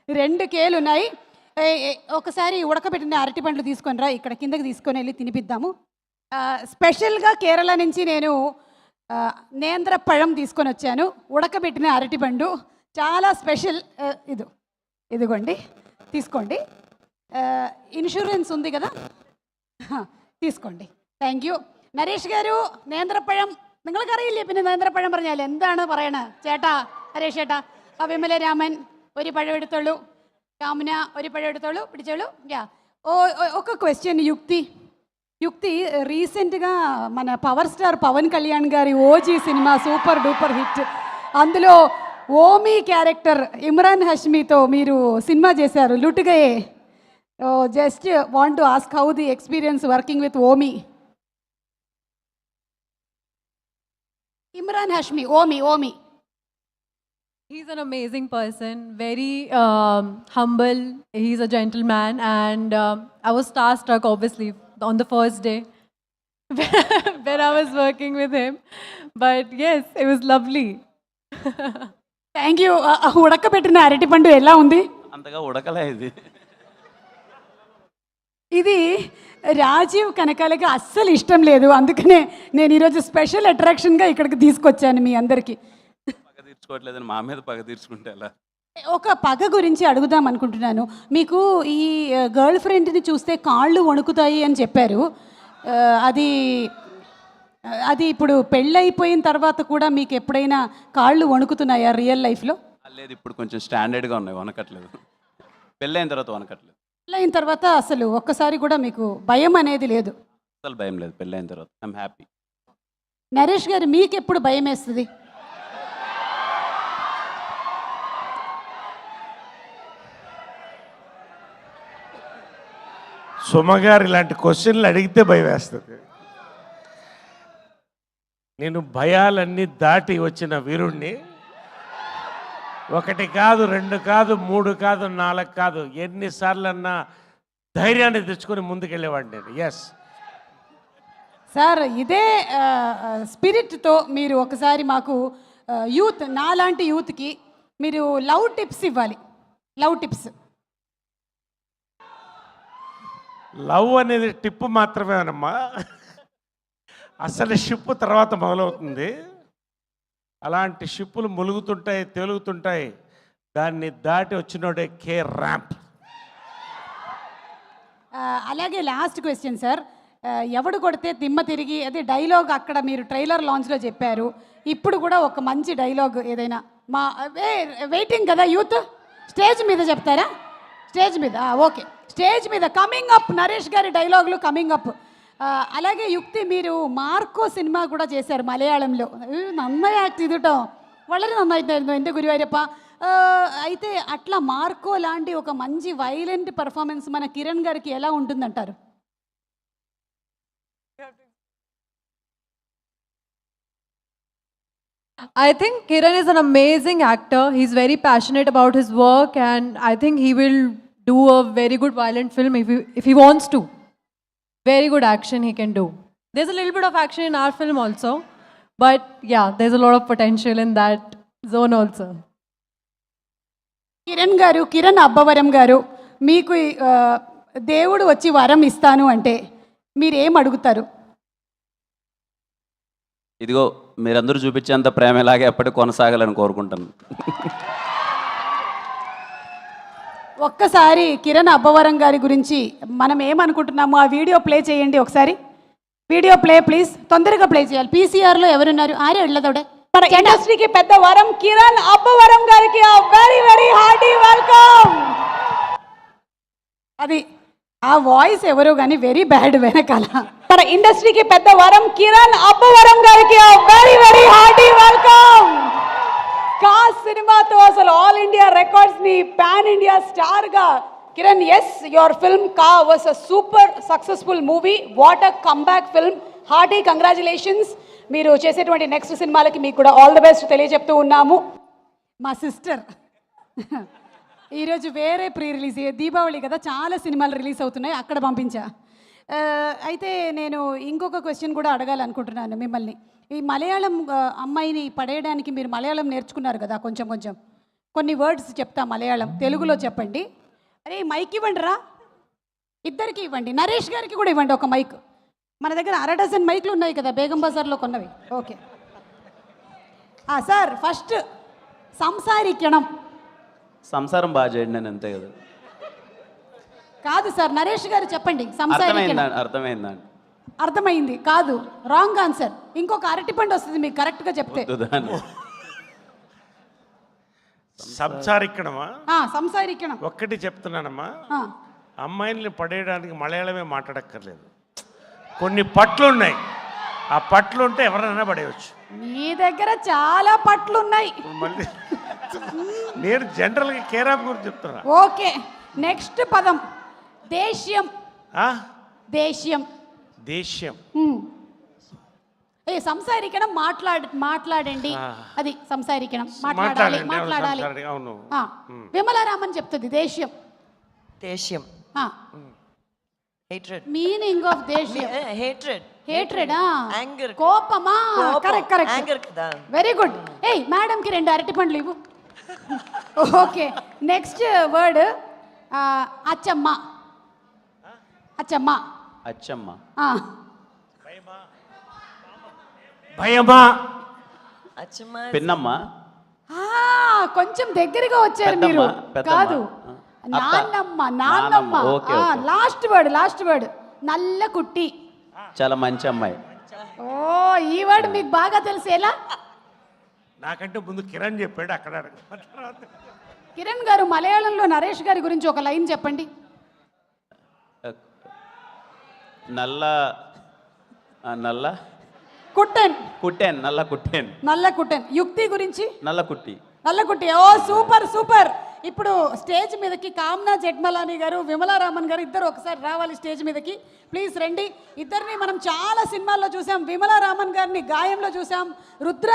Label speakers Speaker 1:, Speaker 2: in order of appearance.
Speaker 1: 2 కేలు ఉన్నాయి. ఒకసారి ఉడకబెట్టిన అరటి పండ్లు తీసుకొని రా, ఇక్కడ కిందకి తీసుకొని వెళ్ళి తినిపిద్దాము. స్పెషల్గా కేరళ నుంచి నేను నేంద్ర పഴం తీసుకొని వచ్చాను, ఉడకబెట్టిన అరటిపండు, చాలా స్పెషల్. ఇదిగోండి, తీసుకోండి. ഇൻഷുറൻസ് ఉంది కదా, തീసుకోండి. Thank you. നരേഷ് ഗാരു, നേന്ത്രപ്പഴം നിങ്ങൾക്കറിയില്ലേ? പിന്നെ നേന്ത്രപ്പഴം പറഞ്ഞാൽ എന്താണ് പറയണത്? ചേട്ടാ, നരേഷ് ചേട്ടാ, വിമല രാമൻ ഒരു പഴം എടുത്തോളൂ, കാമന ഒരു പഴം എടുത്തോളൂ, പിടിച്ചോളൂ. ఒక క్వశ్చన్. యుక్తి రీసెంట్గా మన పవర్ స్టార్ పవన్ కళ్యాణ్ గారి ఓజీ సినిమా సూపర్ డూపర్ హిట్, అందులో ఓమీ క్యారెక్టర్ ఇమ్రాన్ హష్మీతో మీరు సినిమా చేశారు, లుటుగయే. Just want to ask how the experience working with Omi. Imran Hashmi, Omi.
Speaker 2: He's an amazing person, very humble. He's a gentleman, and I was starstruck, obviously, on the first day when I was working with him. But yes, it was lovely.
Speaker 1: Thank you. ఉడకబెట్టిన అరటిపండు ఎలా ఉంది?
Speaker 3: అంతగా ఉడకలే ఇది.
Speaker 1: ఇది రాజీవ్ కనకాలకి అస్సలు ఇష్టం లేదు, అందుకనే నేను ఈరోజు స్పెషల్ అట్రాక్షన్గా ఇక్కడికి తీసుకొచ్చాను మీ అందరికీ.
Speaker 3: పగ తీర్చుకోవట్లేదని మా మీద పగ తీర్చుకుంటే ఎలా?
Speaker 1: ఒక పగ గురించి అడుగుదాం అనుకుంటున్నాను. మీకు ఈ గర్ల్ ఫ్రెండ్ని చూస్తే కాళ్ళు వణుకుతాయి అని చెప్పారు. అది ఇప్పుడు పెళ్ళైపోయిన తర్వాత కూడా మీకు ఎప్పుడైనా కాళ్ళు వణుకుతున్నాయా రియల్ లైఫ్లో?
Speaker 3: లేదు, ఇప్పుడు కొంచెం స్టాండర్డ్గా ఉన్నాయి, వనకట్లేదు. పెళ్ళైన తర్వాత వనకట్లేదు.
Speaker 1: పెళ్ళైన తర్వాత అసలు ఒక్కసారి కూడా మీకు భయం అనేది లేదు?
Speaker 3: అసలు భయం లేదు పెళ్ళైన తర్వాత. I'm happy.
Speaker 1: నరేష్ గారు, మీకు ఎప్పుడు భయం వేస్తుంది?
Speaker 4: సుమగారు ఇలాంటి క్వశ్చన్లు అడిగితే భయం వేస్తుంది. నేను భయాలన్నీ దాటి వచ్చిన వీరుణ్ణి. 1 కాదు, 2 కాదు, 3 కాదు, 4 కాదు, ఎన్నిసార్లన్నా ధైర్యాన్ని తెచ్చుకొని ముందుకెళ్ళేవాడిని నేను. ఎస్
Speaker 1: సార్, ఇదే స్పిరిట్తో మీరు ఒకసారి మాకు యూత్, నాలాంటి యూత్కి మీరు లవ్ టిప్స్ ఇవ్వాలి. Love tips.
Speaker 4: లవ్ అనేది టిప్పు మాత్రమేనమ్మా, అసలు షిప్ తర్వాత మొదలవుతుంది. అలాంటి షిప్పులు ములుగుతుంటాయి, తేలుగుతుంటాయి, దాన్ని దాటి వచ్చినోడే కే ర్యాంప్.
Speaker 1: అలాగే లాస్ట్ క్వశ్చన్ సార్, ఎవడు కొడితే దిమ్మ తిరిగి, అదే డైలాగ్ అక్కడ మీరు ట్రైలర్ లాంచ్లో చెప్పారు, ఇప్పుడు కూడా ఒక మంచి డైలాగ్ ఏదైనా మా వెయిటింగ్ కదా యూత్, స్టేజ్ మీద చెప్తారా? స్టేజ్ మీద, ఓకే, స్టేజ్ మీద కమింగ్ అప్ నరేష్ గారి డైలాగులు కమింగ్ అప్. అలాగే యుక్తి, మీరు మార్కో సినిమా కూడా చేశారు మలయాళంలో. నന്നാయి యాక్ట్ ചെയ്തിട്ടോ, വളരെ നന്നായിട്ടായിരുന്നു എൻ്റെ ഗുരുവായൂരപ്പ. అయితే అట్లా మార్కో లాంటి ఒక మంచి వైలెంట్ పర్ఫార్మెన్స్ మన కిరణ్ గారికి ఎలా ఉంటుందంటారు?
Speaker 2: I think Kiran is an amazing actor. He's very passionate about his work, and I think he will do a very good violent film if he wants to. Very good action he can do. There's a little bit of action in our film also, but yeah, there's a lot of potential in that zone also.
Speaker 1: Kiran Abbavaram గారు, మీకు దేవుడు వచ్చి వరం ఇస్తాను అంటే మీరు ఏం అడుగుతారు?
Speaker 3: ఇదిగో మీరందరూ చూపించేంత ప్రేమ ఇలాగే ఎప్పటికీ కొనసాగాలని కోరుకుంటాను.
Speaker 1: ఒక్కసారి కిరణ్ అబ్బవరం గారి గురించి మనం ఏమనుకుంటున్నామో ఆ వీడియో ప్లే చేయండి ఒకసారి. వీడియో ప్లే ప్లీజ్, తొందరగా ప్లే చేయాలి. పీసీఆర్లో ఎవరున్నారు? ఆరే వెళ్ళదోడే. మన ఇండస్ట్రీకి పెద్ద వరం కిరణ్ అబ్బవరం గారికి వెరీ వెరీ హార్టీ వెల్కమ్. అది ఆ వాయిస్ ఎవరో కానీ వెరీ బ్యాడ్ వెనకాల. మన ఇండస్ట్రీకి పెద్ద వరం కిరణ్ అబ్బవరం గారికి very very hearty welcome. Ka సినిమాతో అసలు ఆల్ ఇండియా రికార్డ్స్ని పాన్ ఇండియా స్టార్గా Kiran, yes your film Ka was a super successful movie. What a comeback film. Hearty congratulations. మీరు చేసేటువంటి నెక్స్ట్ సినిమాలకి మీకు కూడా ఆల్ ది బెస్ట్ తెలియజెప్తూ ఉన్నాము. మా సిస్టర్ ఈరోజు వేరే ప్రీ రిలీజ్, దీపావళి కదా, చాలా సినిమాలు రిలీజ్ అవుతున్నాయి, అక్కడ పంపించా. అయితే నేను ఇంకొక క్వశ్చన్ కూడా అడగాలనుకుంటున్నాను మిమ్మల్ని. ఈ మలయాళం అమ్మాయిని పడేయడానికి మీరు మలయాళం నేర్చుకున్నారు కదా కొంచెం కొంచెం. కొన్ని వర్డ్స్ చెప్తా మలయాళం, తెలుగులో చెప్పండి. అరే మైక్ ఇవ్వండి రా, ఇద్దరికి ఇవ్వండి, నరేష్ గారికి కూడా ఇవ్వండి ఒక మైక్. మన దగ్గర 1/2 డజన్ మైక్లు ఉన్నాయి కదా బేగం బజార్లో కొన్నవి. ఓకే సార్, ఫస్ట్ సంసారికణం.
Speaker 3: సంసారం బాగా చేయండి నేను అంతే కదా.
Speaker 1: కాదు సార్, నరేష్ గారు చెప్పండి సంసారికణం.
Speaker 3: అర్థమైందండి.
Speaker 1: అర్థమైంది కాదు, రాంగ్ ఆన్సర్. ఇంకొక అరటిపండు వస్తుంది మీకు కరెక్ట్గా చెప్తే.
Speaker 4: సంసారిక్కడమా?
Speaker 1: సంసారికణం
Speaker 4: ఒక్కటి చెప్తున్నానమ్మా, అమ్మాయిల్ని పడేయడానికి మలయాళమే మాట్లాడక్కర్లేదు. కొన్ని పట్లు ఉన్నాయి, ఆ పట్లు ఉంటే ఎవరైనా పడేయచ్చు.
Speaker 1: మీ దగ్గర చాలా పట్లు ఉన్నాయి.
Speaker 4: మళ్ళీ నేను జనరల్గా కేరాప్ గురించి చెప్తున్నా.
Speaker 1: ఓకే, నెక్స్ట్ పదం దేశ్యం. దేశ్యం
Speaker 4: దేశ్యం.
Speaker 1: సంసారికణం మాట్లాడండి, అది సంసారికణం. మాట్లాడాలి.
Speaker 4: అవును.
Speaker 1: విమలారామన్ చెప్తుంది దేశ్యం.
Speaker 5: దేశ్యం. hatred.
Speaker 1: మీనింగ్ ఆఫ్ దేశ్యం. హేట్రెడ్.
Speaker 5: Anger.
Speaker 1: కోపమా? కరెక్ట్.
Speaker 5: Anger కదా.
Speaker 1: Very good. మేడంకి 2 అరటిపండ్లు ఇవ్వు. ఓకే, నెక్స్ట్ వర్డ్ అచ్చమ్మ. అచ్చమ్మ.
Speaker 3: అచ్చమ్మ.
Speaker 4: భయమా?
Speaker 5: అచ్చమ్మ.
Speaker 3: పిన్నమ్మ.
Speaker 1: కొంచెం దగ్గరగా వచ్చారు మీరు. కాదు, నాన్నమ్మ. లాస్ట్ వర్డ్ నల్ల కుట్టి.
Speaker 3: చాలా మంచి అమ్మాయి.
Speaker 1: ఓ, ఈ వర్డ్ మీకు బాగా తెలిసేలా.
Speaker 4: నాకంటే ముందు కిరణ్ చెప్పాడు అక్కడ.
Speaker 1: కిరణ్ గారు మలయాళంలో నరేష్ గారి గురించి ఒక లైన్ చెప్పండి.
Speaker 3: నల్ల
Speaker 1: కుట్టెన్. నల్ల కుట్టెన్. యుక్తి గురించి నల్ల కుట్టి. ఓ సూపర్. ఇప్పుడు స్టేజ్ మీదకి కామ్నా జెట్మలాని గారు, విమలారామన్ గారు ఇద్దరు ఒకసారి రావాలి స్టేజ్ మీదకి, ప్లీజ్ రండి. ఇద్దరిని మనం చాలా సినిమాల్లో చూసాం. విమలారామన్ గారిని గాయంలో చూసాం, రుద్ర